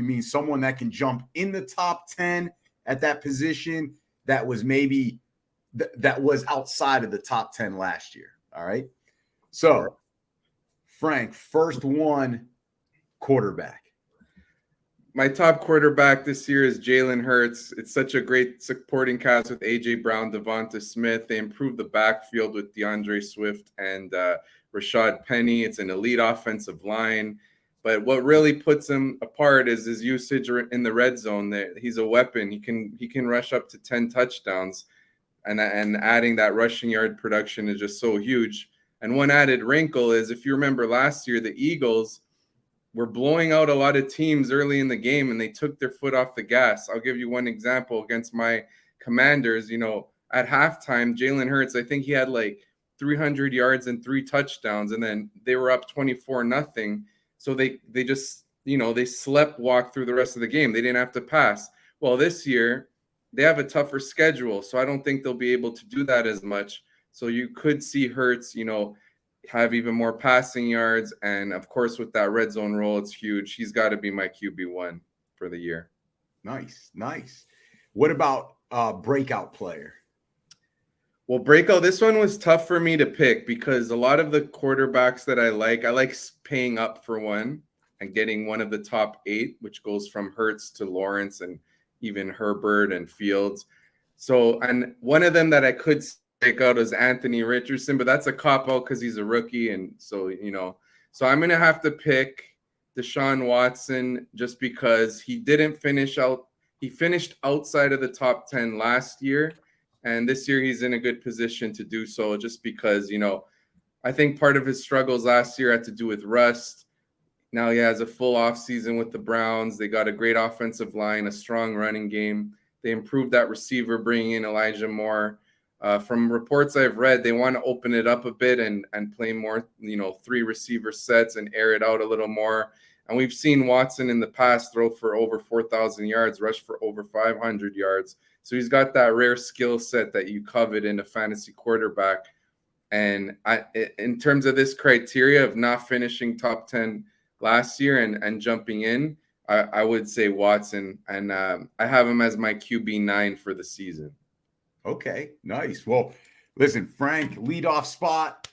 mean someone that can jump in the top 10 at that position that was maybe that was outside of the top 10 last year. All right. So, Frank, first one, quarterback. My top quarterback this year is Jalen Hurts. It's such a great supporting cast with A.J. Brown, Devonta Smith. They improved the backfield with DeAndre Swift and Rashad Penny. It's an elite offensive line. But what really puts him apart is his usage in the red zone. He's a weapon. He can rush up to 10 touchdowns, and adding that rushing yard production is just so huge. And one added wrinkle is, if you remember last year, the Eagles were blowing out a lot of teams early in the game, and they took their foot off the gas. I'll give you one example against my Commanders. At halftime, Jalen Hurts, I think he had like 300 yards and 3 touchdowns, and then they were up 24-0. So they just, they slept walk through the rest of the game. They didn't have to pass. Well, this year they have a tougher schedule, so I don't think they'll be able to do that as much. So you could see Hurts, have even more passing yards. And of course, with that red zone role, it's huge. He's got to be my QB1 for the year. Nice. What about breakout player? Well, breakout, this one was tough for me to pick because a lot of the quarterbacks that I like paying up for one and getting one of the top 8, which goes from Hurts to Lawrence and even Herbert and Fields. So, and one of them that I could take out is Anthony Richardson, but that's a cop-out because he's a rookie. And so, so I'm going to have to pick Deshaun Watson just because he didn't finish out. He finished outside of the top 10 last year. And this year he's in a good position to do so just because, I think part of his struggles last year had to do with rust. Now he has a full offseason with the Browns. They got a great offensive line, a strong running game. They improved that receiver, bringing in Elijah Moore. From reports I've read, they want to open it up a bit and play more, 3 receiver sets and air it out a little more. And we've seen Watson in the past throw for over 4,000 yards, rush for over 500 yards. So he's got that rare skill set that you covet in a fantasy quarterback. And in terms of this criteria of not finishing top 10 last year and jumping in, I would say Watson. And I have him as my QB9 for the season. Okay, nice. Well, listen, Frank, leadoff spot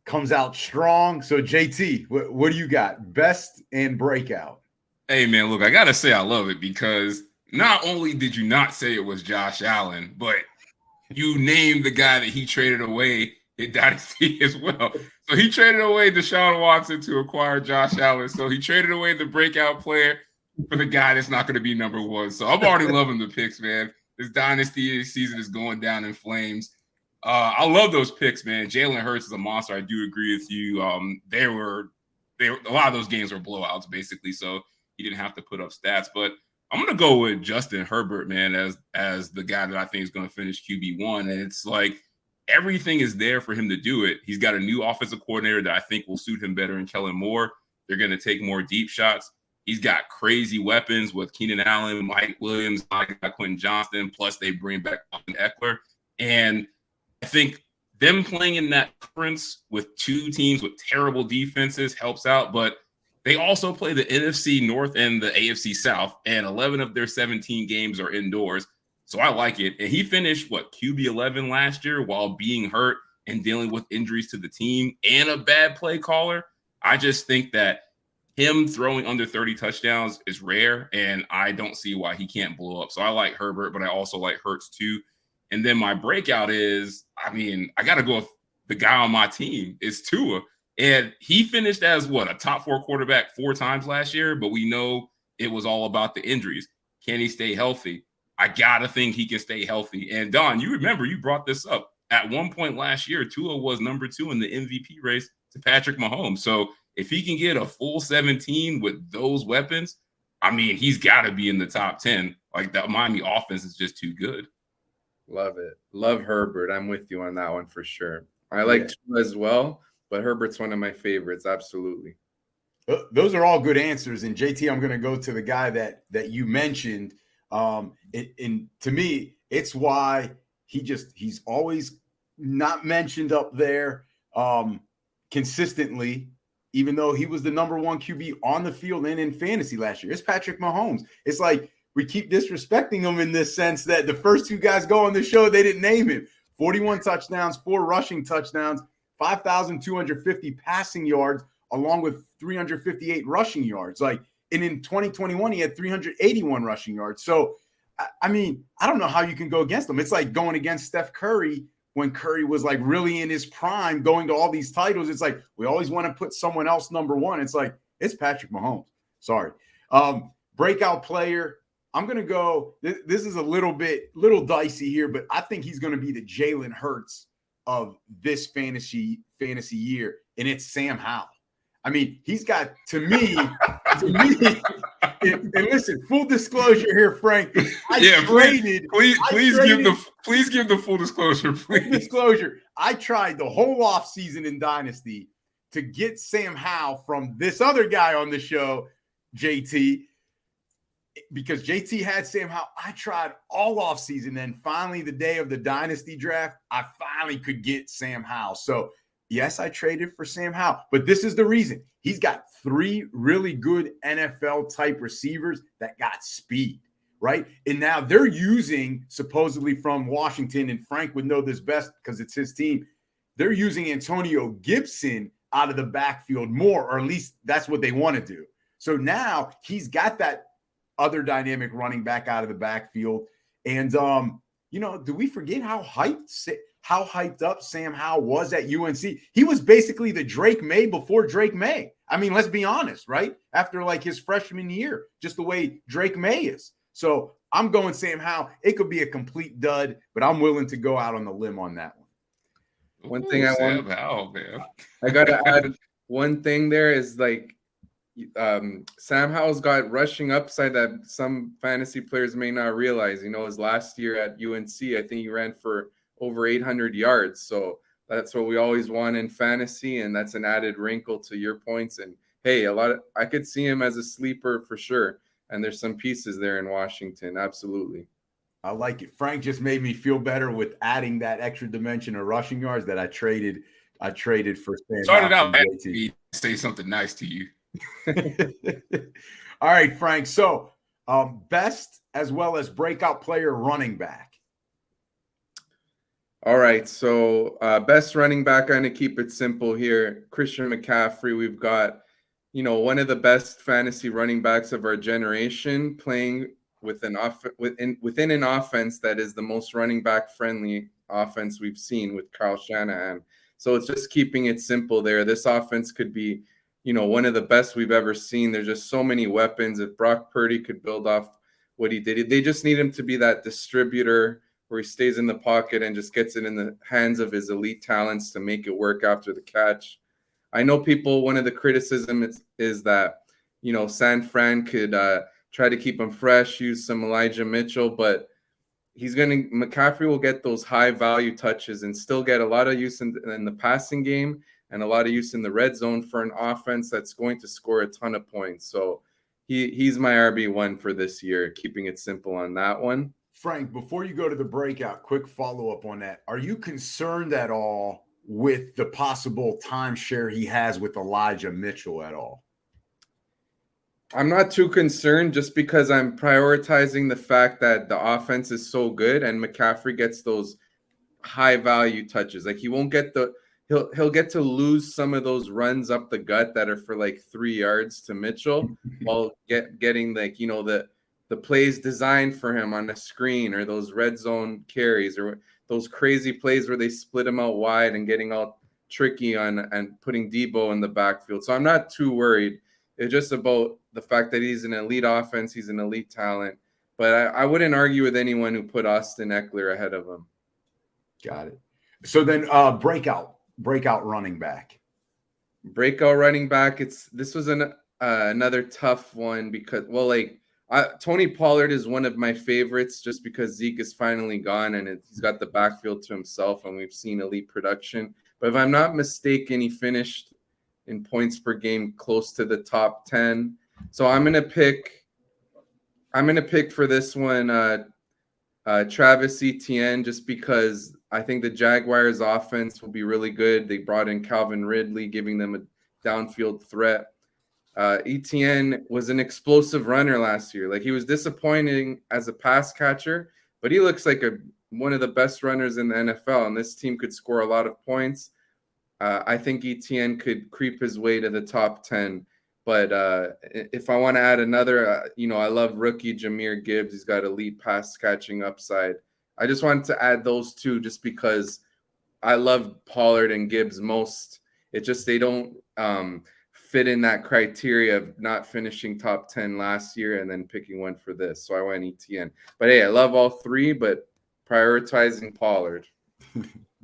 comes out strong. So, JT, what do you got? Best and breakout. Hey, man, look, I got to say I love it because not only did you not say it was Josh Allen, but you named the guy that he traded away in Dynasty as well. So he traded away Deshaun Watson to acquire Josh Allen. So he traded away the breakout player for the guy that's not going to be number 1. So I'm already loving the picks, man. This Dynasty season is going down in flames. I love those picks, man. Jalen Hurts is a monster. I do agree with you. They were a lot of those games were blowouts, basically. So he didn't have to put up stats. But I'm going to go with Justin Herbert, man, as the guy that I think is going to finish QB1. And it's like everything is there for him to do it. He's got a new offensive coordinator that I think will suit him better in Kellen Moore. They're going to take more deep shots. He's got crazy weapons with Keenan Allen, Mike Williams, Quentin Johnston, plus they bring back Austin Eckler. And I think them playing in that conference with 2 teams with terrible defenses helps out, but they also play the NFC North and the AFC South, and 11 of their 17 games are indoors. So I like it. And he finished, QB 11 last year while being hurt and dealing with injuries to the team and a bad play caller. I just think that him throwing under 30 touchdowns is rare, and I don't see why he can't blow up. So I like Herbert, but I also like Hurts too. And then my breakout is, I got to go with the guy on my team is Tua. And he finished as a top 4 quarterback 4 times last year, but we know it was all about the injuries. Can he stay healthy? I got to think he can stay healthy. And Don, you remember you brought this up. At one point last year, Tua was number 2 in the MVP race to Patrick Mahomes. So if he can get a full 17 with those weapons, he's got to be in the top 10. Like, that Miami offense is just too good. Love it. Love Herbert. I'm with you on that one for sure. I like Tua as well, but Herbert's one of my favorites. Absolutely. Those are all good answers. And JT, I'm going to go to the guy that you mentioned. And to me, it's why he's always not mentioned up there consistently, even though he was the number one QB on the field and in fantasy last year. It's Patrick Mahomes. It's like we keep disrespecting him in this sense that the first two guys go on the show, they didn't name him. 41 touchdowns, 4 rushing touchdowns, 5,250 passing yards, along with 358 rushing yards. Like, and in 2021, he had 381 rushing yards. So, I mean, I don't know how you can go against him. It's like going against Steph Curry when Curry was like really in his prime, going to all these titles. It's like we always want to put someone else number one. It's like, it's Patrick Mahomes. Sorry. Breakout player. I'm going to go. This is a little dicey here, but I think he's going to be the Jalen Hurts of this fantasy year, and it's Sam Howell. I mean, he's got, to me, and listen, full disclosure here, Frank. Please give the full disclosure, please. Full disclosure. I tried the whole offseason in Dynasty to get Sam Howell from this other guy on the show, JT, because JT had Sam Howell. I tried all offseason. Then finally, the day of the Dynasty draft, I finally could get Sam Howell. So, yes, I traded for Sam Howell, but this is the reason. He's got 3 really good NFL-type receivers that got speed, right? And now they're using, supposedly from Washington, and Frank would know this best because it's his team, they're using Antonio Gibson out of the backfield more, or at least that's what they want to do. So now he's got that other dynamic running back out of the backfield. And, do we forget how hyped up Sam Howell was at UNC? He was basically the Drake May before Drake May. I mean, let's be honest, right? After like his freshman year, just the way Drake May is. So I'm going Sam Howell. It could be a complete dud, but I'm willing to go out on the limb on that one. One thing I want, man. I got to add one thing there is like, Sam Howell's got rushing upside that some fantasy players may not realize. His last year at UNC, I think he ran for over 800 yards. So that's what we always want in fantasy, and that's an added wrinkle to your points. And hey, I could see him as a sleeper for sure. And there's some pieces there in Washington. Absolutely. I like it. Frank just made me feel better with adding that extra dimension of rushing yards that I traded for Sam. Started out to say something nice to you. All right, Frank. So best as well as breakout player running back. All right. So best running back, I'm going to keep it simple here. Christian McCaffrey. We've got, one of the best fantasy running backs of our generation playing within an offense that is the most running back friendly offense we've seen with Kyle Shanahan. So it's just keeping it simple there. This offense could be, one of the best we've ever seen. There's just so many weapons. If Brock Purdy could build off what he did, they just need him to be that distributor where he stays in the pocket and just gets it in the hands of his elite talents to make it work after the catch. I know one of the criticism is that, San Fran could try to keep him fresh, use some Elijah Mitchell, but McCaffrey will get those high value touches and still get a lot of use in the passing game and a lot of use in the red zone for an offense that's going to score a ton of points. So he's my RB1 for this year, keeping it simple on that one. Frank, before you go to the breakout, quick follow-up on that. Are you concerned at all with the possible timeshare he has with Elijah Mitchell at all? I'm not too concerned just because I'm prioritizing the fact that the offense is so good and McCaffrey gets those high value touches. Like he won't get he'll get to lose some of those runs up the gut that are for like 3 yards to Mitchell while getting like, the plays designed for him on the screen or those red zone carries or those crazy plays where they split him out wide and getting all tricky and putting Debo in the backfield. So I'm not too worried. It's just about the fact that he's an elite offense. He's an elite talent. But I wouldn't argue with anyone who put Austin Eckler ahead of him. Got it. So then breakout running back. Breakout running back. This was another tough one because, Tony Pollard is one of my favorites just because Zeke is finally gone and he's got the backfield to himself and we've seen elite production. But if I'm not mistaken, he finished in points per game close to the top 10. So I'm gonna pick for this one Travis Etienne just because I think the Jaguars offense will be really good. They brought in Calvin Ridley, giving them downfield threat. ETN was an explosive runner last year. Like, he was disappointing as a pass catcher, but he looks like one of the best runners in the NFL, and this team could score a lot of points. I think ETN could creep his way to the top 10. But if I want to add another, I love rookie Jahmyr Gibbs. He's got elite pass catching upside. I just wanted to add those two just because I love Pollard and Gibbs most. It's just they don't fit in that criteria of not finishing top 10 last year and then picking one for this. So I went ETN. But hey, I love all three, but prioritizing Pollard.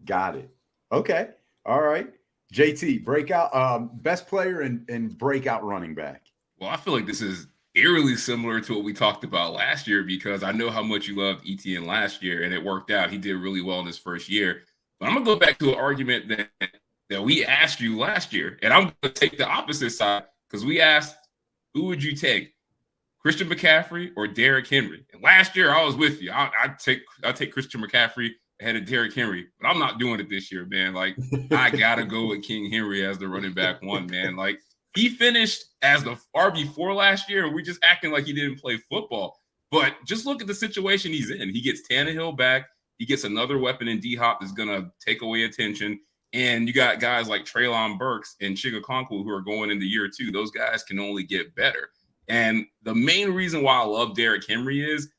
Got it. Okay. All right. JT, breakout, best player and breakout running back. Well, I feel like this is eerily similar to what we talked about last year, because I know how much you loved ETN last year, and it worked out. He did really well in his first year. But I'm going to go back to an argument that we asked you last year, and I'm going to take the opposite side, because we asked, who would you take, Christian McCaffrey or Derrick Henry? And last year, I was with you. I'll take Christian McCaffrey ahead of Derrick Henry, but I'm not doing it this year, man. Like, I got to go with King Henry as the running back one, man. Like, he finished as the RB4 last year, and we're just acting like he didn't play football. But just look at the situation he's in. He gets Tannehill back. He gets another weapon in D-Hop that's going to take away attention. And you got guys like Treylon Burks and Chigakonkwo who are going into year 2. Those guys can only get better. And the main reason why I love Derrick Henry is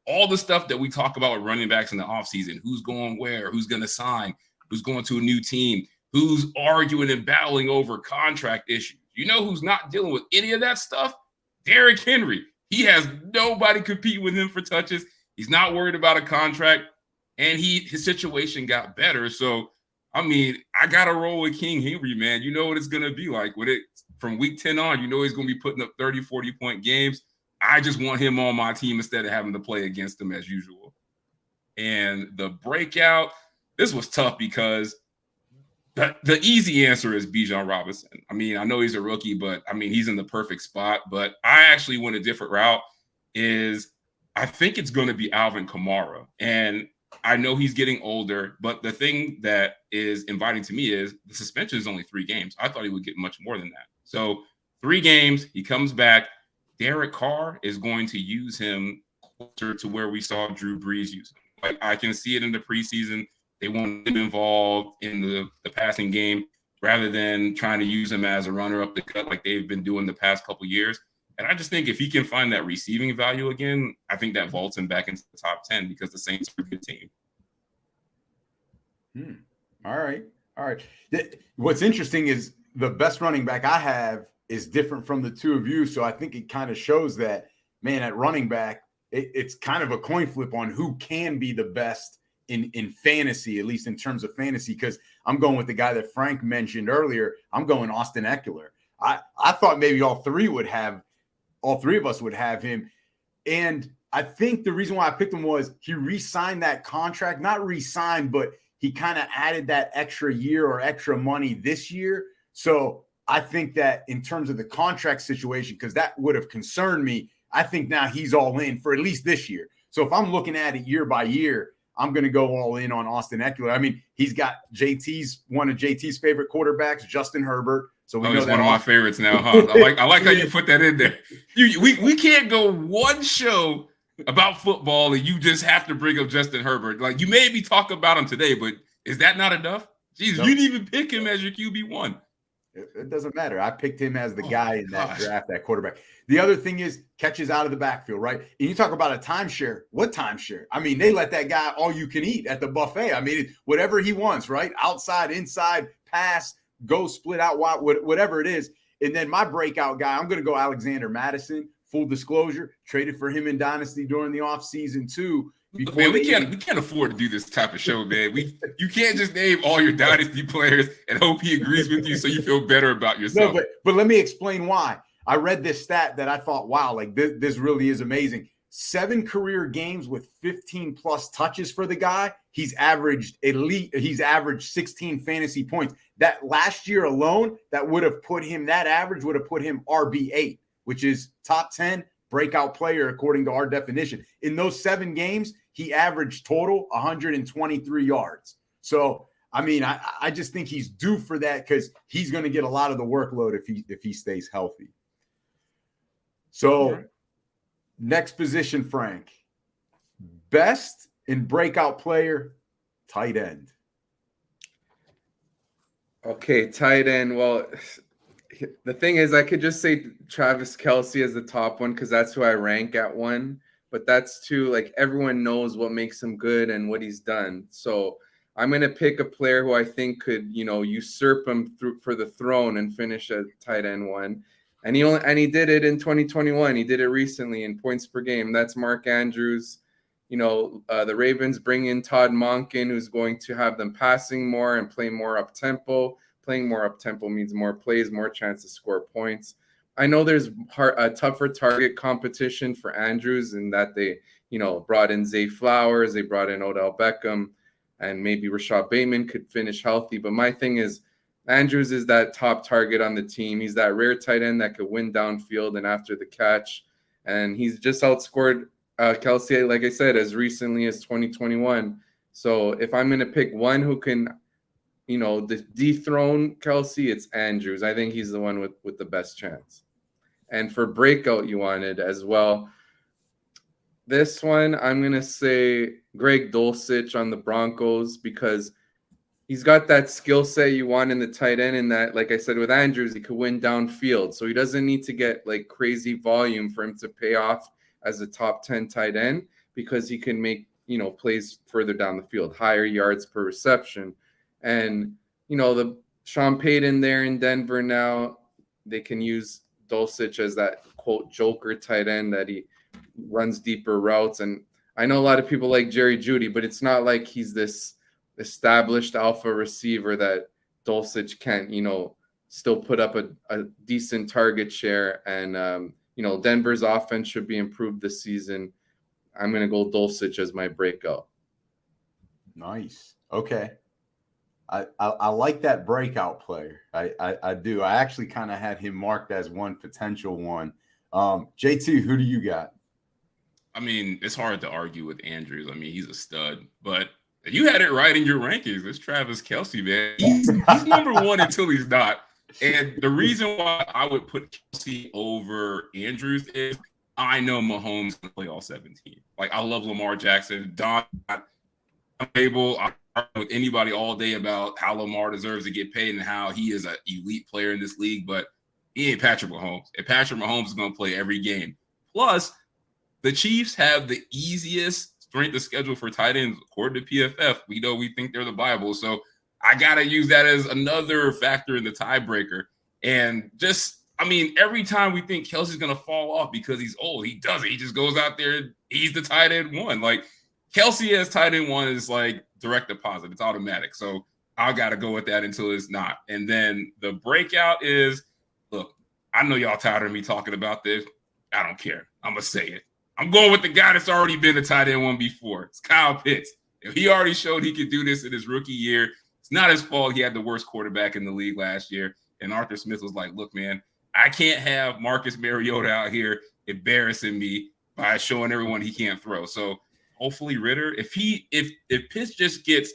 all the stuff that we talk about with running backs in the offseason, who's going where, who's going to sign, who's going to a new team, who's arguing and battling over contract issues. You know who's not dealing with any of that stuff? Derrick Henry. He has nobody competing with him for touches. He's not worried about a contract, and his situation got better. So, I mean, I got to roll with King Henry, man. You know what it's going to be like with it from week 10 on. You know he's going to be putting up 30, 40-point games. I just want him on my team instead of having to play against him as usual. And the breakout, this was tough because the easy answer is Bijan Robinson. I mean, I know he's a rookie, but I mean, he's in the perfect spot. But I actually went a different route. I think it's going to be Alvin Kamara. And I know he's getting older, but the thing that is inviting to me is the suspension is only 3 games. I thought he would get much more than that. So 3 games, he comes back. Derek Carr is going to use him closer to where we saw Drew Brees use him. Like, I can see it in the preseason. They want him involved in the passing game rather than trying to use him as a runner up the gut like they've been doing the past couple years. And I just think if he can find that receiving value again, I think that vaults him back into the top 10 because the Saints are a good team. All right. What's interesting is the best running back I have is different from the two of you. So I think it kind of shows that, man, at running back, it's kind of a coin flip on who can be the best in fantasy, at least in terms of fantasy, because I'm going with the guy that Frank mentioned earlier. I'm going Austin Eckler. I thought maybe all three of us would have him. And I think the reason why I picked him was he re-signed that contract, not re-signed, but he kind of added that extra year or extra money this year. So I think that in terms of the contract situation, because that would have concerned me, I think now he's all in for at least this year. So if I'm looking at it year by year, I'm going to go all in on Austin Eckler. I mean, he's got one of JT's favorite quarterbacks, Justin Herbert. So we know he's that one of my favorites now, huh? I like how you put that in there. We can't go one show about football and you just have to bring up Justin Herbert. Like, you maybe talk about him today, but is that not enough? Jesus, you didn't even pick him as your QB1. It doesn't matter. I picked him as the guy in that draft, that quarterback. The other thing is catches out of the backfield, right? And you talk about a timeshare. What timeshare? I mean, they let that guy all you can eat at the buffet. I mean, whatever he wants, right? Outside, inside, pass, go split out wide, whatever it is. And then my breakout guy, I'm going to go Alexander Madison. Full disclosure, traded for him in Dynasty during the offseason too. Man, we can't afford to do this type of show, man. You can't just name all your Dynasty players and hope he agrees with you so you feel better about yourself. No, but let me explain why. I read this stat that I thought, wow, like this really is amazing. 7 career games with 15 plus touches for the guy. He's averaged 16 fantasy points. That last year alone, that average would have put him RB8, which is top 10 breakout player according to our definition. In those 7 games, he averaged total 123 yards. So I mean, I just think he's due for that because he's going to get a lot of the workload if he stays healthy. So, next position, Frank. Best in breakout player, tight end. Okay, tight end. Well, the thing is, I could just say Travis Kelce as the top one because that's who I rank at one. But that's too, like, everyone knows what makes him good and what he's done. So I'm going to pick a player who I think could, usurp him for the throne and finish at tight end one. And he did it in 2021. He did it recently in points per game. That's Mark Andrews. The Ravens bring in Todd Monken, who's going to have them passing more and play more up tempo. Playing more up tempo means more plays, more chance to score points. I know there's a tougher target competition for Andrews in that they, brought in Zay Flowers, they brought in Odell Beckham, and maybe Rashad Bateman could finish healthy. But my thing is, Andrews is that top target on the team. He's that rare tight end that could win downfield and after the catch. And he's just outscored Kelce, like I said, as recently as 2021. So if I'm going to pick one who can, dethrone Kelce, it's Andrews. I think he's the one with the best chance. And for breakout, you wanted as well. This one, I'm going to say Greg Dulcich on the Broncos because he's got that skill set you want in the tight end, and that, like I said, with Andrews, he could win downfield. So he doesn't need to get like crazy volume for him to pay off as a top 10 tight end because he can make, plays further down the field, higher yards per reception. And, the Sean Payton there in Denver now, they can use Dulcich as that, quote, joker tight end that he runs deeper routes. And I know a lot of people like Jerry Jeudy, but it's not like he's this established alpha receiver that Dulcich can't, still put up a decent target share. And, Denver's offense should be improved this season. I'm going to go Dulcich as my breakout. Nice. Okay. I like that breakout player. I do. I actually kind of had him marked as one potential one. JT, who do you got? I mean, it's hard to argue with Andrews. I mean, he's a stud, but you had it right in your rankings. It's Travis Kelce, man. He's number one until he's not. And the reason why I would put Kelce over Andrews is I know Mahomes can play all 17. Like, I love Lamar Jackson. I'm able. I argue with anybody all day about how Lamar deserves to get paid and how he is an elite player in this league, but he ain't Patrick Mahomes. And Patrick Mahomes is going to play every game. Plus, the Chiefs have the easiest strength of schedule for tight ends according to PFF. We think they're the Bible, so I gotta use that as another factor in the tiebreaker. And just, I mean, every time we think Kelce's gonna fall off because he's old, he doesn't. He just goes out there. He's the tight end one. Like, Kelce as tight end one is like direct deposit. It's automatic. So I gotta go with that until it's not. And then the breakout is, look, I know y'all tired of me talking about this. I don't care. I'm gonna say it. I'm going with the guy that's already been a tight end one before. It's Kyle Pitts. If he already showed he could do this in his rookie year, it's not his fault. He had the worst quarterback in the league last year. And Arthur Smith was like, look, man, I can't have Marcus Mariota out here embarrassing me by showing everyone he can't throw. So hopefully Ritter, if Pitts just gets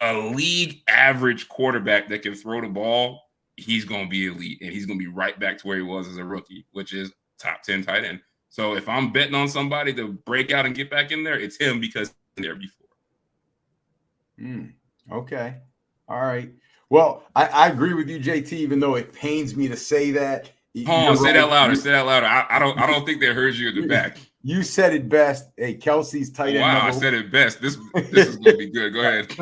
a league average quarterback that can throw the ball, he's going to be elite. And he's going to be right back to where he was as a rookie, which is top 10 tight end. So if I'm betting on somebody to break out and get back in there, it's him because he's been there before. Okay. All right. Well, I agree with you, JT, even though it pains me to say that. Hold on, say that louder. Say that louder. I don't think they heard you in the back. You said it best. Hey, Kelce's tight end. Wow, I said it best. This is going to be good. Go ahead.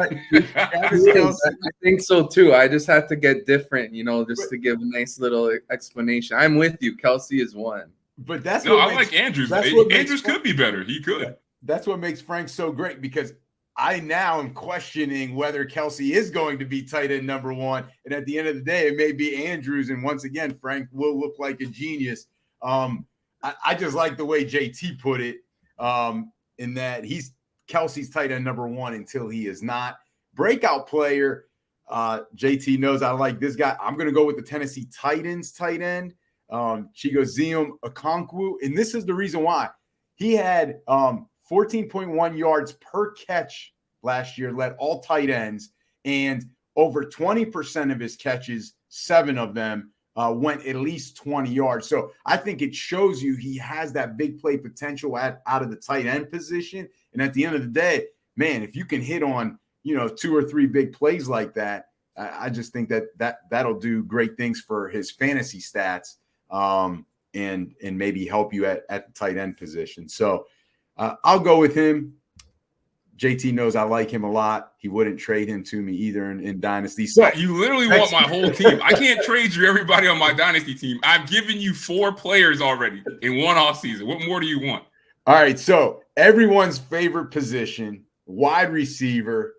I think so too. I just have to get different, just to give a nice little explanation. I'm with you. Kelce is one. But that's no, I like Andrews. Andrews could be better. He could. That's what makes Frank so great because I now am questioning whether Kelce is going to be tight end number one. And at the end of the day, it may be Andrews. And once again, Frank will look like a genius. I just like the way JT put it in that he's Kelce's tight end number one until he is not. Breakout player, JT knows I like this guy. I'm going to go with the Tennessee Titans tight end. Chigozie Okonkwo. And this is the reason why. He had 14.1 yards per catch last year, led all tight ends. And over 20% of his catches, 7 of them went at least 20 yards. So I think it shows you he has that big play potential out of the tight end position. And at the end of the day, man, if you can hit on, 2 or 3 big plays like that, I just think that'll do great things for his fantasy stats, and maybe help you at the tight end position. So I'll go with him. JT knows I like him a lot. He wouldn't trade him to me either in Dynasty. So you literally want my whole team. I can't trade you everybody on my Dynasty team. I've given you 4 players already in one offseason. What more do you want? All right. So everyone's favorite position, wide receiver.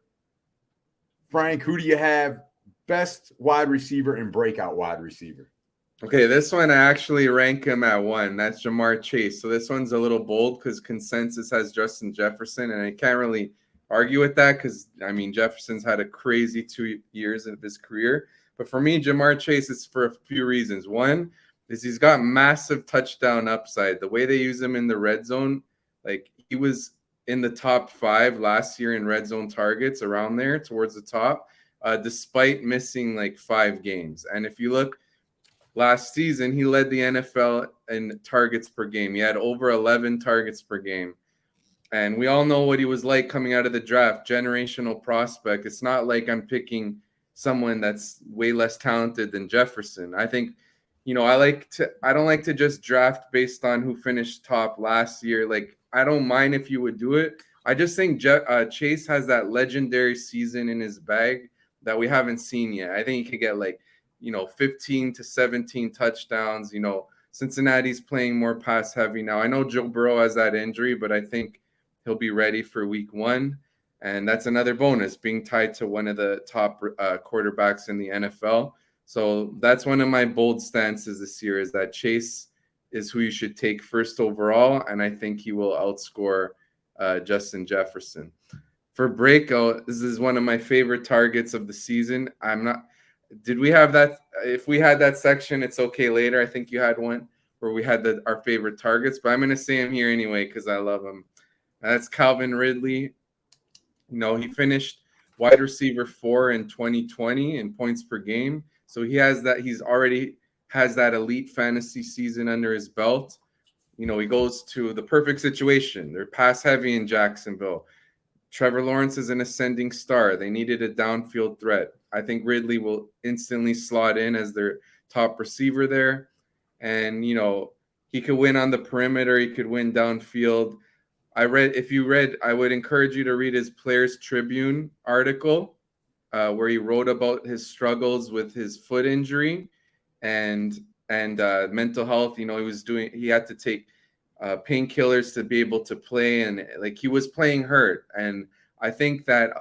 Frank, who do you have? Best wide receiver and breakout wide receiver. Okay, this one I actually rank him at 1. That's Jamar Chase. So this one's a little bold because consensus has Justin Jefferson, and I can't really argue with that because, Jefferson's had a crazy 2 years of his career. But for me, Jamar Chase is for a few reasons. One is he's got massive touchdown upside. The way they use him in the red zone, like he was in the top 5 last year in red zone targets, around there towards the top, despite missing like 5 games. And if you look, last season, he led the NFL in targets per game. He had over 11 targets per game. And we all know what he was like coming out of the draft, generational prospect. It's not like I'm picking someone that's way less talented than Jefferson. I think, I don't like to just draft based on who finished top last year. Like, I don't mind if you would do it. I just think Chase has that legendary season in his bag that we haven't seen yet. I think he could get 15 to 17 touchdowns. Cincinnati's playing more pass heavy now. I know Joe Burrow has that injury, but I think he'll be ready for week 1. And that's another bonus, being tied to one of the top quarterbacks in the NFL. So that's one of my bold stances this year, is that Chase is who you should take first overall. And I think he will outscore Justin Jefferson. For Breakout, this is one of my favorite targets of the season. Did we have that? If we had that section, it's okay later. I think you had one where we had our favorite targets, but I'm going to say him here anyway because I love him. That's Calvin Ridley. He finished wide receiver 4 in 2020 in points per game. So he has that. He's already has that elite fantasy season under his belt. He goes to the perfect situation. They're pass heavy in Jacksonville. Trevor Lawrence is an ascending star. They needed a downfield threat. I think Ridley will instantly slot in as their top receiver there. And, he could win on the perimeter. He could win downfield. I would encourage you to read his Players Tribune article where he wrote about his struggles with his foot injury and mental health. He had to take painkillers to be able to play, and he was playing hurt. And I think that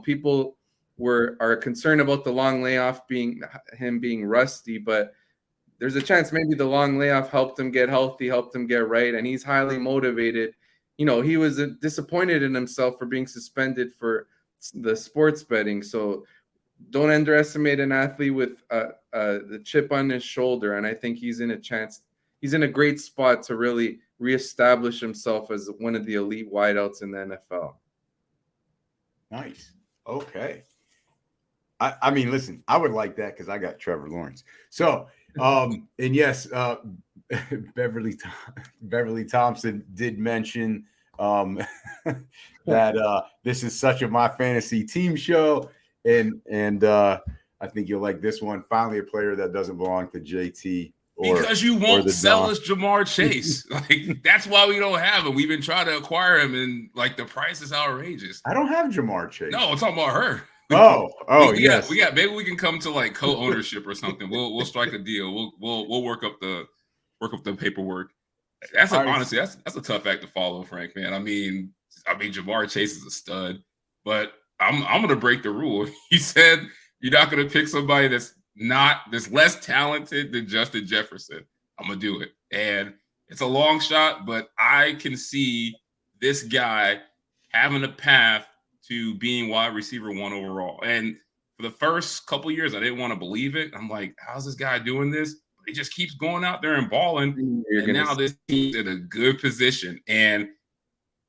people are concerned about the long layoff being rusty, but there's a chance maybe the long layoff helped him get healthy, helped him get right, and he's highly motivated. He was disappointed in himself for being suspended for the sports betting. So don't underestimate an athlete with the chip on his shoulder, and I think he's in a great spot to really reestablish himself as one of the elite wideouts in the NFL. Nice. Okay. Listen, I would like that because I got Trevor Lawrence. So, and yes, Beverly Thompson did mention that this is such a My Fantasy Team show, and I think you'll like this one. Finally, a player that doesn't belong to JT. Because you won't sell us Jamar Chase. That's why we don't have him. We've been trying to acquire him, and the price is outrageous. I don't have Jamar Chase. No, I'm talking about her. Yes. Maybe we can come to co-ownership or something. We'll strike a deal. We'll work up the paperwork. Honestly, that's a tough act to follow, Frank, man. I mean, Jamar Chase is a stud, but I'm gonna break the rule. He said you're not gonna pick somebody that's less talented than Justin Jefferson. I'm gonna do it. And it's a long shot, but I can see this guy having a path to being wide receiver 1 overall. And for the first couple of years, I didn't want to believe it. I'm like, how's this guy doing this? But he just keeps going out there and balling. Now this team's in a good position. And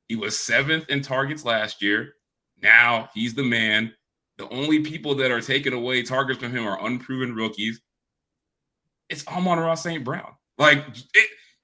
he was 7th in targets last year. Now he's the man. The only people that are taking away targets from him are unproven rookies. It's Amon-Ra St. Brown. Like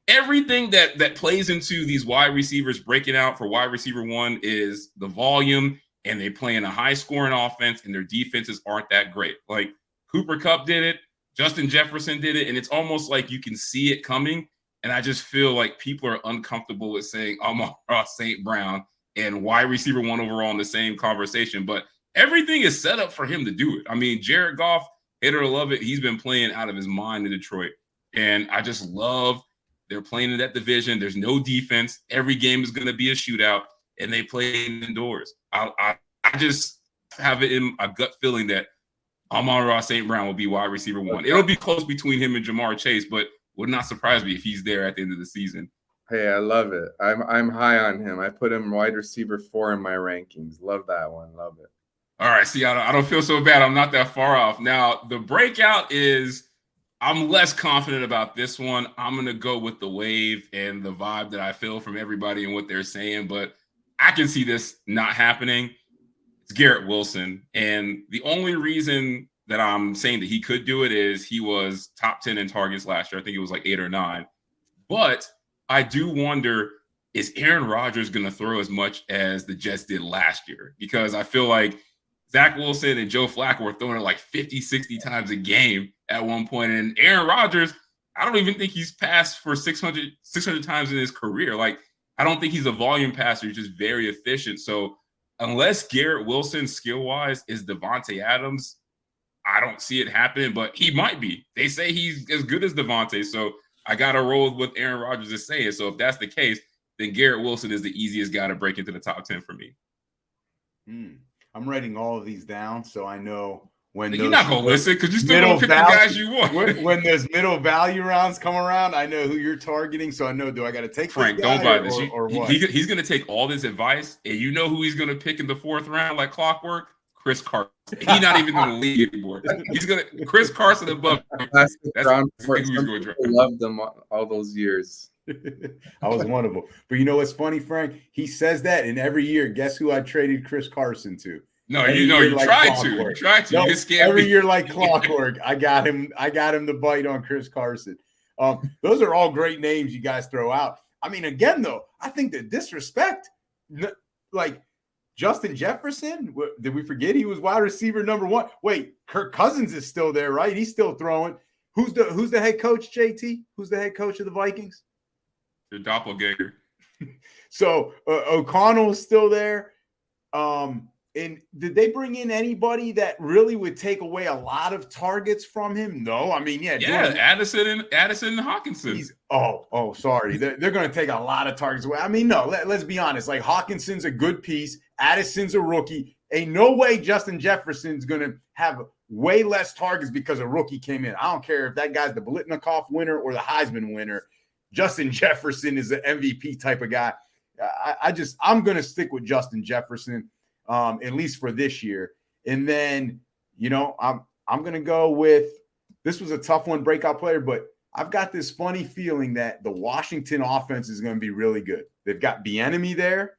everything that plays into these wide receivers breaking out for wide receiver one is the volume, and they play in a high scoring offense, and their defenses aren't that great. Like Cooper Kupp did it, Justin Jefferson did it, and it's almost like you can see it coming. And I just feel like people are uncomfortable with saying Amon-Ra St. Brown and wide receiver one overall in the same conversation. But everything is set up for him to do it. I mean, Jared Goff, hate it or love it, he's been playing out of his mind in Detroit. And I just love they're playing in that division. There's no defense. Every game is going to be a shootout, and they play indoors. I just have it in a gut feeling that Amon-Ra St. Brown will be wide receiver one. It'll be close between him and Jamar Chase, but would not surprise me if he's there at the end of the season. Hey, I love it. I'm high on him. I put him wide receiver 4 in my rankings. Love that one. Love it. All right. See, I don't feel so bad. I'm not that far off. Now, the breakout is I'm less confident about this one. I'm going to go with the wave and the vibe that I feel from everybody and what they're saying, but I can see this not happening. It's Garrett Wilson. And the only reason that I'm saying that he could do it is he was top 10 in targets last year. I think it was like 8 or 9. But I do wonder, is Aaron Rodgers going to throw as much as the Jets did last year? Because I feel like Zach Wilson and Joe Flacco were throwing it like 50, 60 times a game at one point. And Aaron Rodgers, I don't even think he's passed for 600 times in his career. Like, I don't think he's a volume passer. He's just very efficient. So unless Garrett Wilson skill-wise is Devontae Adams, I don't see it happening, but he might be. They say he's as good as Devontae, so I got to roll with what Aaron Rodgers is saying. So if that's the case, then Garrett Wilson is the easiest guy to break into the top 10 for me. I'm writing all of these down so I know when you're not going to listen because you still going to pick the guys you want. when those middle value rounds come around, I know who you're targeting, so I know, do I got to take Frank, don't buy this. Or what? He's going to take all this advice, and you know who he's going to pick in the 4th round like clockwork? Chris Carson. He's not even in the league anymore. He's gonna Chris Carson above. That's who he's going to draft. Loved them all those years. I was one of them. But you know what's funny, Frank? He says that, and every year, guess who I traded Chris Carson to? No, you tried to. You tried to. No, you just scammed every me. year like clockwork. I got him to bite on Chris Carson. Those are all great names you guys throw out. I mean, again, though, I think the disrespect, like Justin Jefferson, did we forget he was wide receiver number 1? Wait, Kirk Cousins is still there, right? He's still throwing. Who's the head coach, JT? Who's the head coach of the Vikings? The doppelganger. So O'Connell is still there. And did they bring in anybody that really would take away a lot of targets from him? No, I mean, Addison and Hawkinson. Sorry, they're going to take a lot of targets away. I mean, no, let's be honest. Like Hawkinson's a good piece. Addison's a rookie. Ain't no way Justin Jefferson's going to have way less targets because a rookie came in. I don't care if that guy's the Biletnikoff winner or the Heisman winner. Justin Jefferson is an MVP type of guy. I'm going to stick with Justin Jefferson. At least for this year. And then, I'm going to go with, this was a tough one, breakout player, but I've got this funny feeling that the Washington offense is going to be really good. They've got Bieniemy there.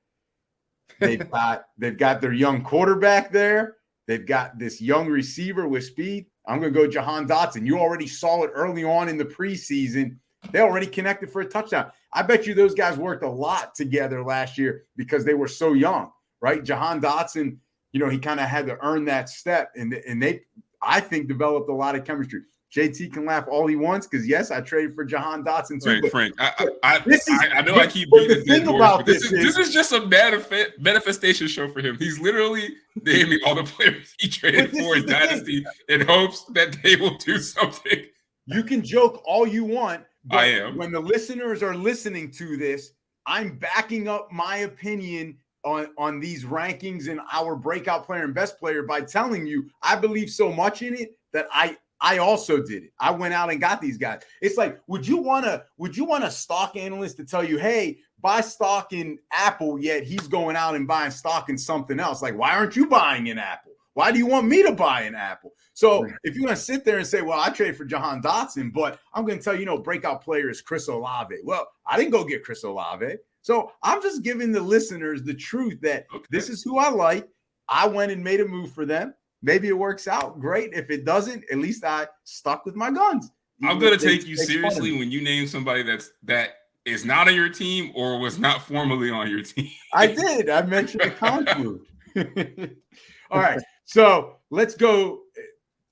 They've got their young quarterback there. They've got this young receiver with speed. I'm going to go Jahan Dotson. You already saw it early on in the preseason. They already connected for a touchdown. I bet you those guys worked a lot together last year because they were so young. Right, Jahan Dotson, he kind of had to earn that step, and they, I think, developed a lot of chemistry. JT can laugh all he wants because yes, I traded for Jahan Dotson too. Right, Frank, I know I keep beating the thing about this is just a manifestation show for him. He's literally naming all the players he traded for his dynasty in hopes that they will do something. You can joke all you want, but I am. When the listeners are listening to this, I'm backing up my opinion on these rankings and our breakout player and best player by telling you I believe so much in it that I also did it. I went out and got these guys. It's like, would you want a stock analyst to tell you, hey, buy stock in Apple, yet he's going out and buying stock in something else? Like, why aren't you buying in Apple? Why do you want me to buy an Apple? So if you're going to sit there and say, well, I traded for Jahan Dotson, but I'm going to tell you, breakout player is Chris Olave. Well, I didn't go get Chris Olave. So I'm just giving the listeners the truth that this is who I like. I went and made a move for them. maybe it works out great. If it doesn't, at least I stuck with my guns. I'm gonna take you seriously when you name somebody that is not on your team or was not formally on your team. I did. I mentioned the contour. All right. So let's go.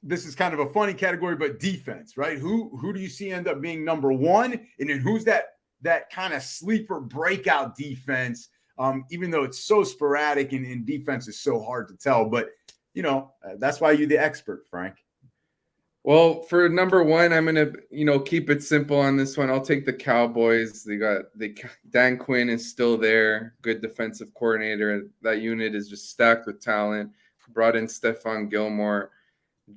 This is kind of a funny category, but defense, right? Who do you see end up being number one? And then who's that kind of sleeper breakout defense? Even though it's so sporadic and defense is so hard to tell, but that's why you're the expert, Frank. Well, for number one, I'm gonna keep it simple on this one. I'll take the Cowboys. Dan Quinn is still there, good defensive coordinator. That unit is just stacked with talent. Brought in Stephon Gilmore,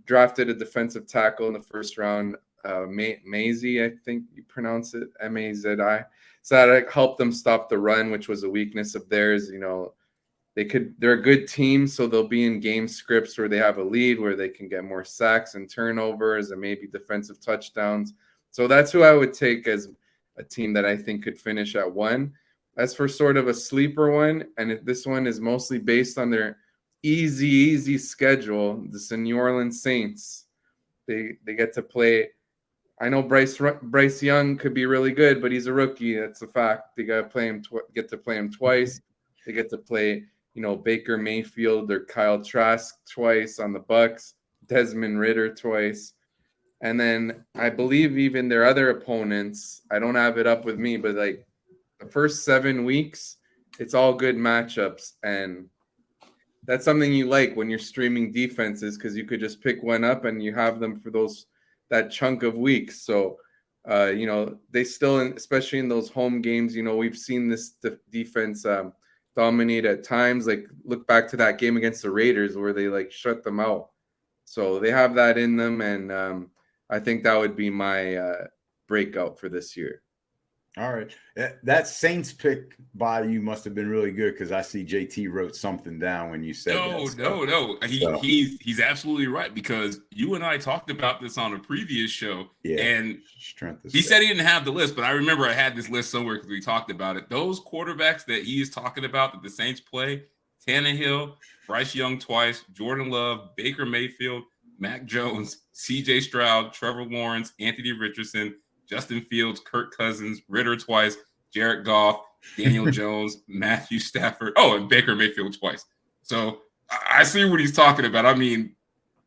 drafted a defensive tackle in the first round, Mazi, I think you pronounce it, Mazi. So that helped them stop the run, which was a weakness of theirs. They're a good team, so they'll be in game scripts where they have a lead, where they can get more sacks and turnovers and maybe defensive touchdowns. So that's who I would take as a team that I think could finish at one. As for sort of a sleeper one, and this one is mostly based on their easy schedule, the New Orleans Saints. They get to play. I know Bryce Young could be really good, but he's a rookie. That's a fact. They got to play him. Get to play him twice. They get to play Baker Mayfield or Kyle Trask twice on the Bucks, Desmond Ridder twice. And then I believe even their other opponents, I don't have it up with me, but like the first 7 weeks, it's all good matchups. And that's something you like when you're streaming defenses, because you could just pick one up and you have them for that chunk of weeks. So, they still, especially in those home games, we've seen this defense dominate at times. Like look back to that game against the Raiders where they shut them out. So they have that in them, and I think that would be my breakout for this year. All right. That Saints pick by you must have been really good, because I see JT wrote something down when you said No. He's absolutely right, because you and I talked about this on a previous show, and he said he didn't have the list, but I remember I had this list somewhere because we talked about it. Those quarterbacks that he is talking about that the Saints play, Tannehill, Bryce Young twice, Jordan Love, Baker Mayfield, Mac Jones, CJ Stroud, Trevor Lawrence, Anthony Richardson, Justin Fields, Kirk Cousins, Ridder twice, Jared Goff, Daniel Jones, Matthew Stafford. Oh, and Baker Mayfield twice. So I see what he's talking about. I mean,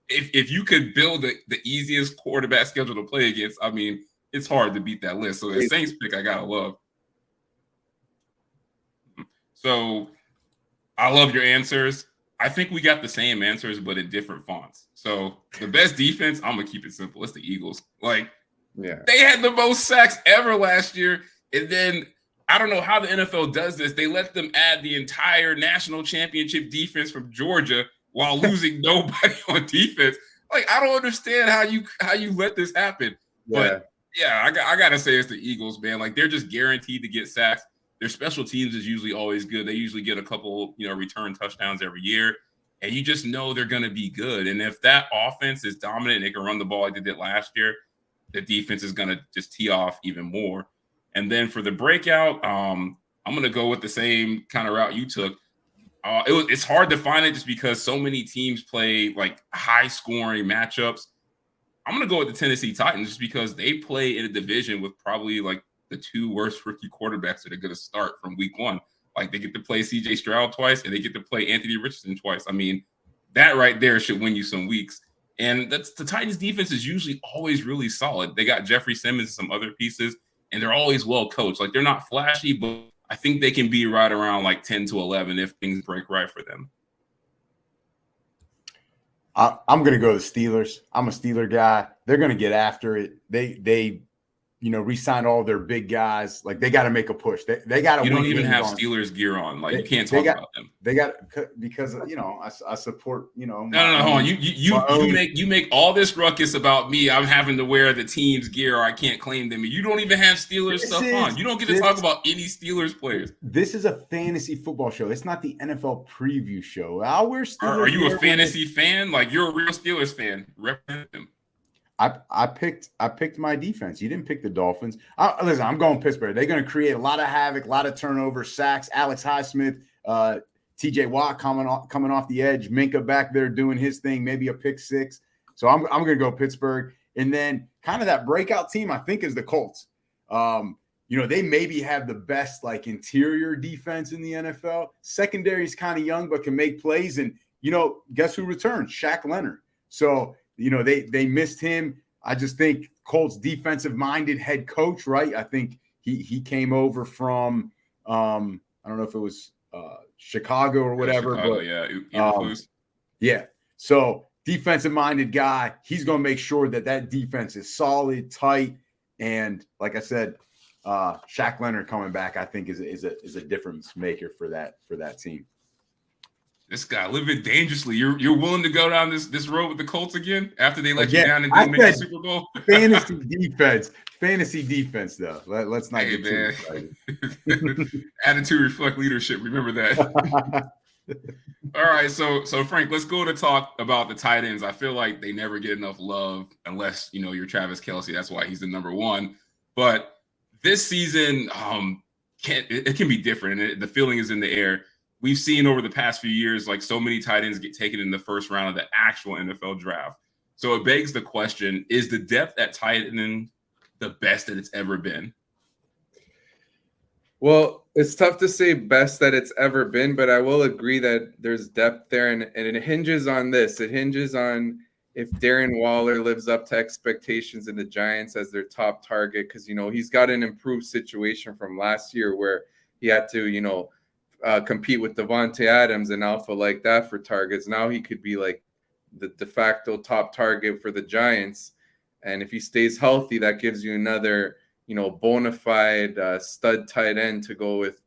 if you could build the easiest quarterback schedule to play against, I mean, it's hard to beat that list. So the Saints pick, I gotta love. So I love your answers. I think we got the same answers, but in different fonts. So the best defense, I'm gonna keep it simple. It's the Eagles. They had the most sacks ever last year. And then I don't know how the NFL does this. They let them add the entire national championship defense from Georgia while losing nobody on defense. I don't understand how you let this happen. Yeah. But yeah, I gotta say it's the Eagles, man. They're just guaranteed to get sacks. Their special teams is usually always good. They usually get a couple, return touchdowns every year. And you just know they're gonna be good. And if that offense is dominant and they can run the ball like they did last year, the defense is going to just tee off even more. And then for the breakout, I'm going to go with the same kind of route you took. It's hard to find it just because so many teams play high-scoring matchups. I'm going to go with the Tennessee Titans just because they play in a division with probably the 2 worst rookie quarterbacks that are going to start from week 1. They get to play CJ Stroud twice and they get to play Anthony Richardson twice. I mean, that right there should win you some weeks. And that's the Titans defense is usually always really solid. They got Jeffrey Simmons and some other pieces, and they're always well coached. They're not flashy, but I think they can be right around 10 to 11 if things break right for them. I'm going to go the Steelers. I'm a Steeler guy. They're going to get after it. They re-sign all their big guys. They got to make a push. They got to. You don't even have Steelers gear on. You can't talk about them. They got because I support. No, hold on. You make all this ruckus about me. I'm having to wear the team's gear, or I can't claim them. You don't even have Steelers stuff on. You don't get to talk about any Steelers players. This is a fantasy football show. It's not the NFL preview show. I'll wear Steelers. Are you a fantasy fan? You're a real Steelers fan. Represent them. I picked my defense. You didn't pick the Dolphins. Listen, I'm going Pittsburgh. They're going to create a lot of havoc, a lot of turnover, sacks. Alex Highsmith, TJ Watt coming off the edge, Minka back there doing his thing, maybe a pick six. So I'm going to go Pittsburgh. And then kind of that breakout team, I think, is the Colts. They maybe have the best like interior defense in the NFL. Secondary is kind of young, but can make plays. And, guess who returned? Shaq Leonard. So, they missed him. I just think Colts defensive-minded head coach, right? I think he came over from I don't know if it was Chicago or whatever. Chicago, but yeah. So defensive-minded guy. He's going to make sure that defense is solid, tight, and like I said, Shaq Leonard coming back, I think, is a difference maker for that team. This guy living dangerously. You're willing to go down this road with the Colts again after they let you down and didn't make the Super Bowl? Fantasy defense, though. Let's not get too excited. Attitude reflect leadership. Remember that. All right, so Frank, let's go to talk about the tight ends. I feel like they never get enough love unless you're Travis Kelce. That's why he's the number one. But this season, it can be different, and the feeling is in the air. We've seen over the past few years, like so many tight ends get taken in the first round of the actual NFL draft. So it begs the question, is the depth at tight end the best that it's ever been? Well, it's tough to say best that it's ever been, but I will agree that there's depth there, and it hinges on this. It hinges on if Darren Waller lives up to expectations in the Giants as their top target, because, he's got an improved situation from last year where he had to, compete with Devontae Adams and alpha like that for targets. Now he could be like the de facto top target for the Giants. And if he stays healthy, that gives you another, bona fide stud tight end to go with,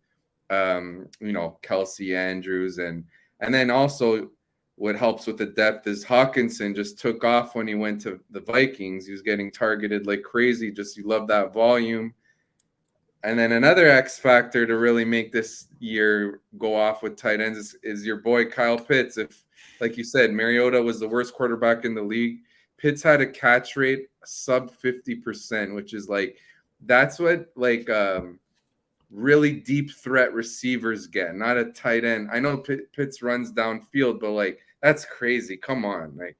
Kelce, Andrews. And then also what helps with the depth is Hawkinson just took off when he went to the Vikings. He was getting targeted like crazy. Just, you love that volume. And then another X factor to really make this year go off with tight ends is your boy Kyle Pitts. If, like you said, Mariota was the worst quarterback in the league, Pitts had a catch rate sub 50%, which is like, that's what like really deep threat receivers get, not a tight end. I know Pitts runs downfield, but like, that's crazy. Come on. Like,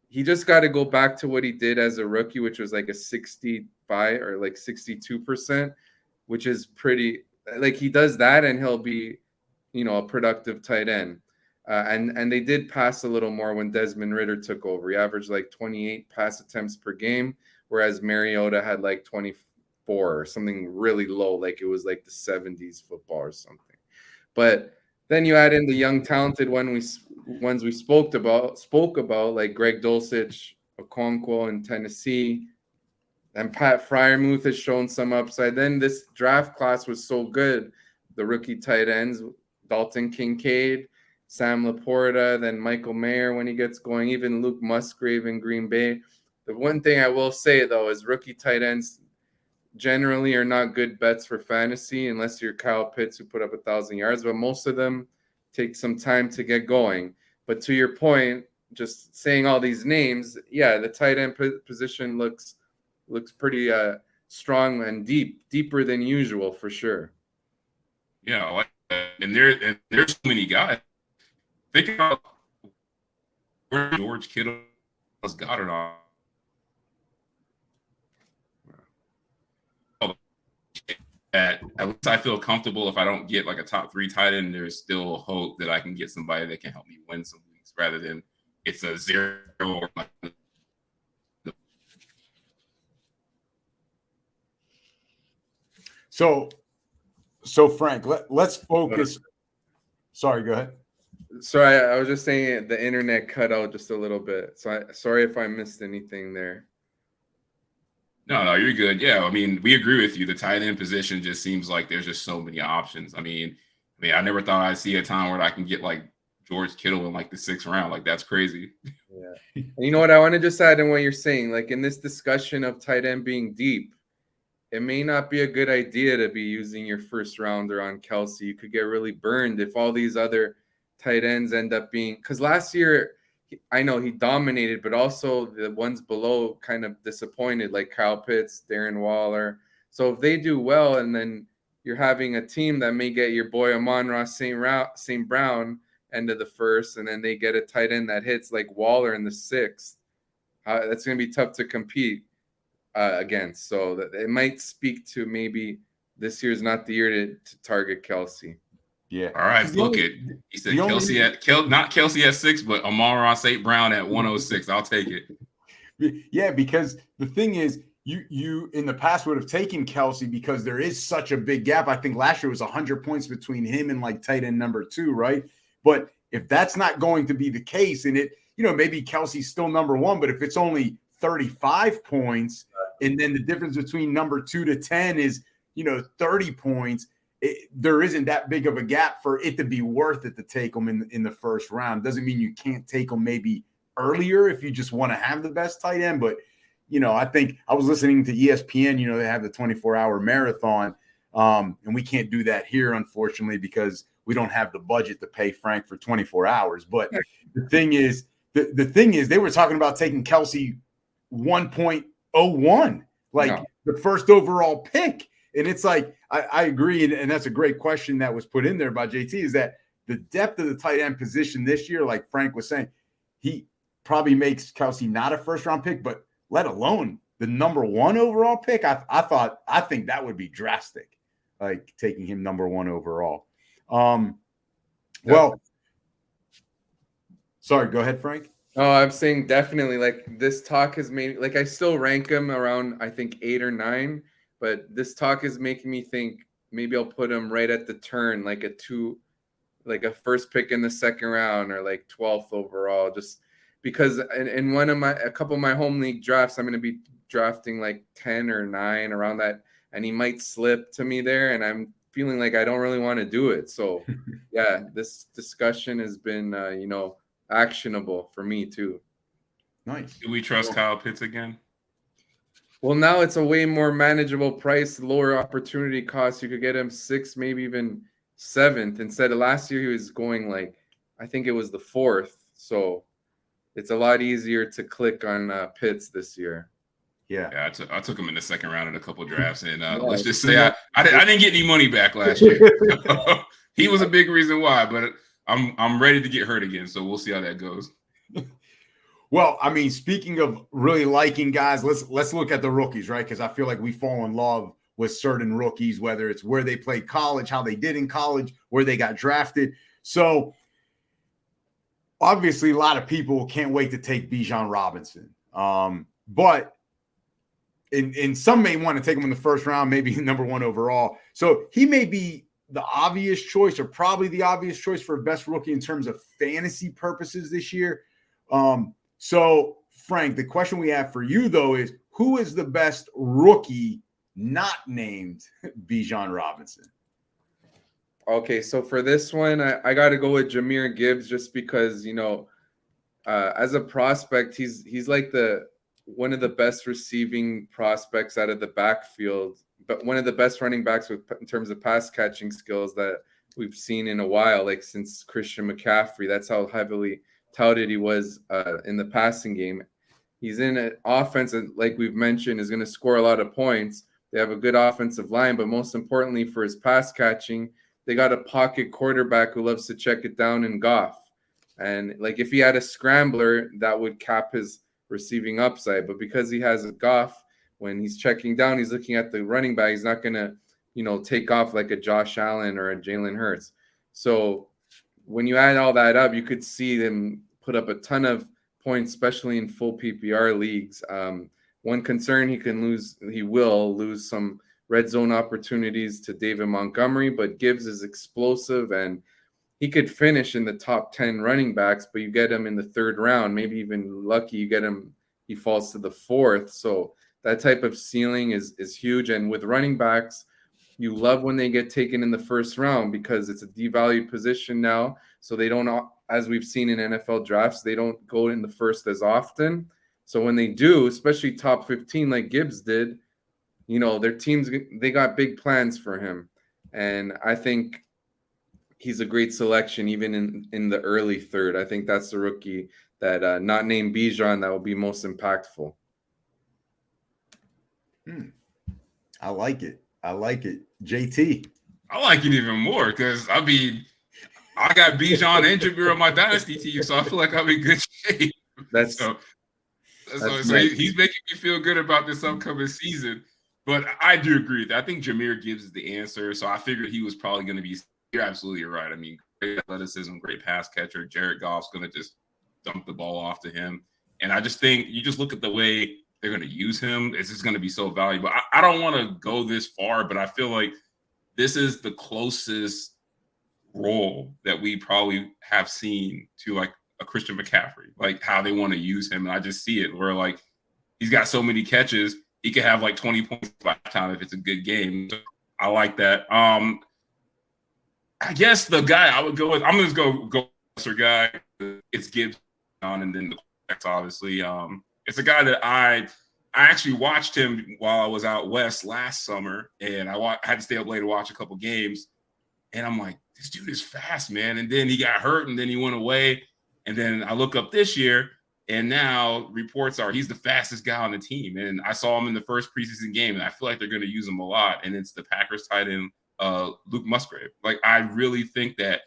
he just got to go back to what he did as a rookie, which was like a 65 or like 62%. Which is pretty, like, he does that and he'll be, a productive tight end. And they did pass a little more when Desmond Ridder took over. He averaged like 28 pass attempts per game, whereas Mariota had like 24 or something really low, like it was like the 70s football or something. But then you add in the young, talented ones we spoke about, like Greg Dulcich, Okonkwo in Tennessee. And Pat Freiermuth has shown some upside. Then this draft class was so good. The rookie tight ends, Dalton Kincaid, Sam Laporta, then Michael Mayer when he gets going, even Luke Musgrave in Green Bay. The one thing I will say, though, is rookie tight ends generally are not good bets for fantasy unless you're Kyle Pitts who put up 1,000 yards. But most of them take some time to get going. But to your point, just saying all these names, yeah, the tight end position looks pretty strong and deeper than usual for sure. Yeah, and there's so many guys. Think about where George Kittle has got it on. At least I feel comfortable if I don't get like a top 3 tight end, there's still hope that I can get somebody that can help me win some weeks rather than it's a 0 or So Frank, let's focus. Sorry, go ahead. Sorry, I was just saying the internet cut out just a little bit. So sorry if I missed anything there. No, you're good. Yeah, I mean, we agree with you. The tight end position just seems like there's just so many options. I mean, I never thought I'd see a time where I can get like George Kittle in like the 6th round. Like, that's crazy. Yeah. And you know what? I want to just add in what you're saying. Like, in this discussion of tight end being deep, it may not be a good idea to be using your first rounder on Kelce. You could get really burned if all these other tight ends end up being, because last year, I know he dominated, but also the ones below kind of disappointed, like Kyle Pitts, Darren Waller. So if they do well and then you're having a team that may get your boy Amon-Ra St. Brown end of the first, and then they get a tight end that hits like Waller in the sixth. That's going to be tough to compete against. So that it might speak to maybe this year's not the year to target Kelce. Yeah. All right, look it. He said Kelce not Kelce at 6, but Amon-Ra St. Brown at 106. I'll take it. Yeah, because the thing is, you in the past would have taken Kelce because there is such a big gap. I think last year was 100 points between him and like tight end number 2, right? But if that's not going to be the case, and it, maybe Kelce's still number 1, but if it's only 35 points, and then the difference between number 2 to 10 is, 30 points, there isn't that big of a gap for it to be worth it to take them in the first round. Doesn't mean you can't take them maybe earlier if you just want to have the best tight end. But, I think I was listening to ESPN, they have the 24-hour marathon, and we can't do that here, unfortunately, because we don't have the budget to pay Frank for 24 hours. But the thing is, they were talking about taking Kelce 1.01, the first overall pick. And it's like, I agree. And that's a great question that was put in there by JT, is that the depth of the tight end position this year, like Frank was saying, he probably makes Kelce not a first round pick, but let alone the number 1 overall pick. I think that would be drastic, like taking him number 1 overall. Well, sorry, go ahead, Frank. Oh, I'm saying definitely, like, this talk has made, like, I still rank him around, I think 8 or 9, but this talk is making me think maybe I'll put him right at the turn, like a first pick in the second round, or like 12th overall, just because in a couple of my home league drafts, I'm going to be drafting like 10 or 9 around that, and he might slip to me there, and I'm feeling like I don't really want to do it. So yeah, this discussion has been, actionable for me too. Nice. Do we trust Kyle Pitts again? Well, now it's a way more manageable price, lower opportunity cost. You could get him 6th, maybe even 7th. Instead of last year, he was going like, I think it was the 4th. So it's a lot easier to click on Pitts this year. Yeah, I took him in the second round in a couple drafts, and let's just say I didn't get any money back last year. He was a big reason why, but I'm ready to get hurt again, so we'll see how that goes. Well, I mean, speaking of really liking guys, let's look at the rookies, right? Because I feel like we fall in love with certain rookies, whether it's where they played college, how they did in college, where they got drafted. So obviously, a lot of people can't wait to take Bijan Robinson, but in some may want to take him in the first round, maybe number 1 overall. So he may be the obvious choice, or probably the obvious choice for best rookie in terms of fantasy purposes this year. So Frank, the question we have for you though is, who is the best rookie not named Bijan Robinson? Okay, so for this one, I got to go with Jahmyr Gibbs, just because, as a prospect, he's like one of the best receiving prospects out of the backfield, but one of the best running backs in terms of pass catching skills that we've seen in a while, like since Christian McCaffrey. That's how heavily touted he was in the passing game. He's in an offense that, like we've mentioned, is going to score a lot of points. They have a good offensive line, but most importantly for his pass catching, they got a pocket quarterback who loves to check it down in Goff. And like if he had a scrambler, that would cap his receiving upside. But because he has a Goff, when he's checking down, he's looking at the running back. He's not going to, take off like a Josh Allen or a Jalen Hurts. So when you add all that up, you could see them put up a ton of points, especially in full PPR leagues. One concern, he will lose some red zone opportunities to David Montgomery, but Gibbs is explosive and he could finish in the top 10 running backs, but you get him in the 3rd round, maybe even lucky you get him, he falls to the 4th. So that type of ceiling is huge. And with running backs, you love when they get taken in the 1st round because it's a devalued position now. So they don't, as we've seen in NFL drafts, they don't go in the 1st as often. So when they do, especially top 15 like Gibbs did, their teams, they got big plans for him. And I think he's a great selection even in the early 3rd. I think that's the rookie that not named Bijan that will be most impactful. I like it. I like it. JT. I like it even more because I mean, I got Bijan and Jameer on my dynasty team, so I feel like I'm in good shape. So he's making me feel good about this upcoming season. But I do agree with that. I think Jameer Gibbs is the answer. So I figured he was probably going to be. You're absolutely right. I mean, great athleticism, great pass catcher. Jared Goff's going to just dump the ball off to him. And I just think you just look at the way they're going to use him. It's just going to be so valuable. I don't want to go this far, but I feel like this is the closest role that we probably have seen to like a Christian McCaffrey, like how they want to use him. And I just see it where like he's got so many catches, he could have like 20 points by time if it's a good game. So I like that. I guess the guy I would go with, I'm just go guy. It's Gibbs on, and then the quarterbacks, obviously. It's a guy that I actually watched him while I was out west last summer, and I had to stay up late to watch a couple games. And I'm like, this dude is fast, man. And then he got hurt, and then he went away. And then I look up this year, and now reports are he's the fastest guy on the team. And I saw him in the first preseason game, and I feel like they're going to use him a lot. And it's the Packers tight end, Luke Musgrave. Like, I really think that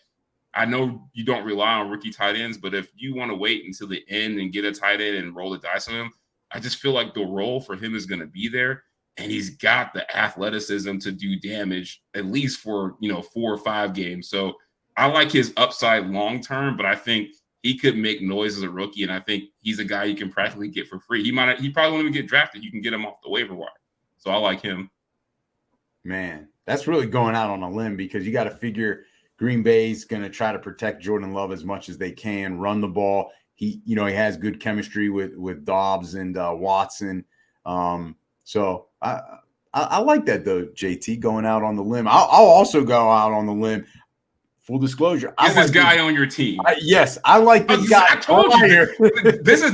I know you don't rely on rookie tight ends, but if you want to wait until the end and get a tight end and roll the dice on him, I just feel like the role for him is going to be there. And he's got the athleticism to do damage at least for, 4 or 5 games. So I like his upside long term, but I think he could make noise as a rookie. And I think he's a guy you can practically get for free. He probably won't even get drafted. You can get him off the waiver wire. So I like him. Man, that's really going out on a limb because you got to figure Green Bay's going to try to protect Jordan Love as much as they can, run the ball. He has good chemistry with Dobbs and Watson. So I like that though, JT, going out on the limb. I'll also go out on the limb. Full disclosure, is this guy on your team? Yes, I like this guy. I told you this is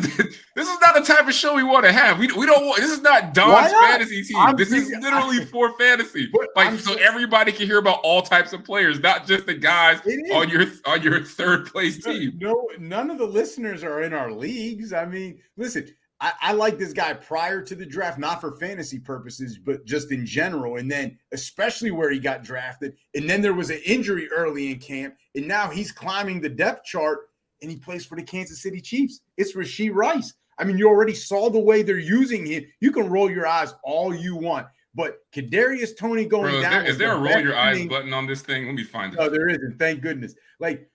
not the type of show we want to have. We don't want. This is not Don's fantasy team. This is literally for fantasy. So everybody can hear about all types of players, not just the guys on your third place team. No, none of the listeners are in our leagues. I mean, listen. I like this guy prior to the draft, not for fantasy purposes, but just in general. And then especially where he got drafted. And then there was an injury early in camp. And now he's climbing the depth chart and he plays for the Kansas City Chiefs. It's Rashee Rice. I mean, you already saw the way they're using him. You can roll your eyes all you want. But Kadarius Toney going down. Is there a roll your eyes button on this thing? Let me find it. No, there isn't. Thank goodness. Like,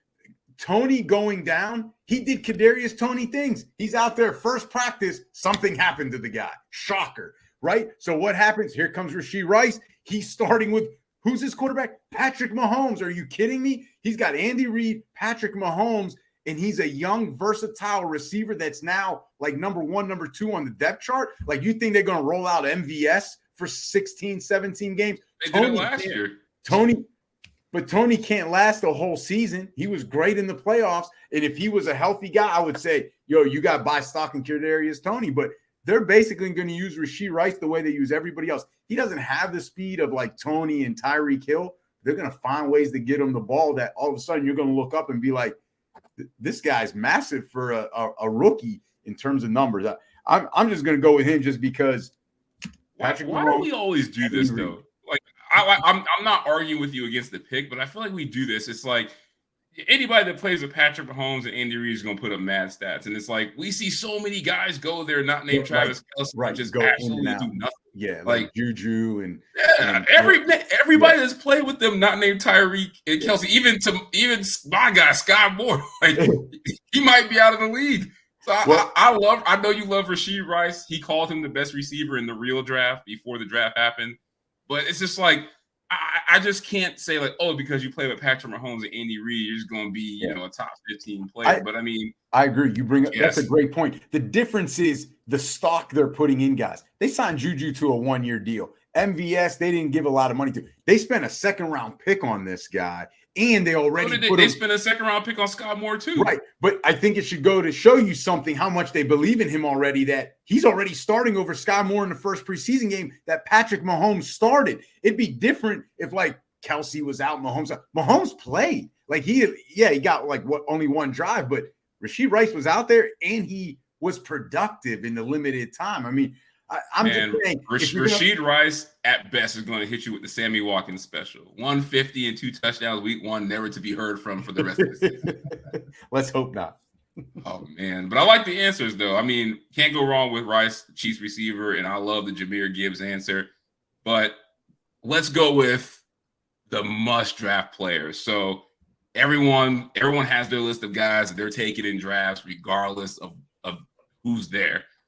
Toney going down, he did Kadarius Toney things. He's out there first practice, something happened to the guy. Shocker, right? So what happens? Here comes Rashee Rice. He's starting with, who's his quarterback? Patrick Mahomes. Are you kidding me? He's got Andy Reid, Patrick Mahomes, and he's a young, versatile receiver that's now like number 1, number 2 on the depth chart. Like, you think they're going to roll out MVS for 16, 17 games? They did it last year. But Toney can't last the whole season. He was great in the playoffs. And if he was a healthy guy, I would say, you got to buy stock in Kadarius Toney. But they're basically going to use Rashee Rice the way they use everybody else. He doesn't have the speed of like Toney and Tyreek Hill. They're going to find ways to get him the ball that all of a sudden you're going to look up and be like, this guy's massive for a rookie in terms of numbers. I'm just going to go with him just because. Why do we always do this, though? I'm not arguing with you against the pick, but I feel like we do this. It's like anybody that plays with Patrick Mahomes and Andy Reid is going to put up mad stats. And it's like we see so many guys go there not named Travis Kelce, just go absolutely do nothing. Yeah, like Juju and everybody that's played with them not named Tyreek and Kelce, even my guy, Sky Moore, like he might be out of the league. So I know you love Rashee Rice. He called him the best receiver in the real draft before the draft happened. But it's just like I just can't say like, oh, because you play with Patrick Mahomes and Andy Reid, you're just going to be a top 15 player. But I mean, I agree. You bring up that's a great point. The difference is the stock they're putting in guys. They signed Juju to a 1-year deal. MVS, they didn't give a lot of money to. They spent a second-round pick on this guy, and they already they spent a second-round pick on Scott Moore too. Right, but I think it should go to show you something how much they believe in him already. That he's already starting over Scott Moore in the first preseason game that Patrick Mahomes started. It'd be different if like Kelce was out, Mahomes played. Like he got like only one drive, but Rashee Rice was out there and he was productive in the limited time. I mean, I'm just saying. Rashid Rice at best is going to hit you with the Sammy Watkins special. 150 and 2 touchdowns week 1, never to be heard from for the rest of the season. Let's hope not. Oh, man. But I like the answers, though. I mean, can't go wrong with Rice, Chiefs receiver, and I love the Jahmyr Gibbs answer. But let's go with the must-draft players. So everyone has their list of guys that they're taking in drafts regardless of who's there.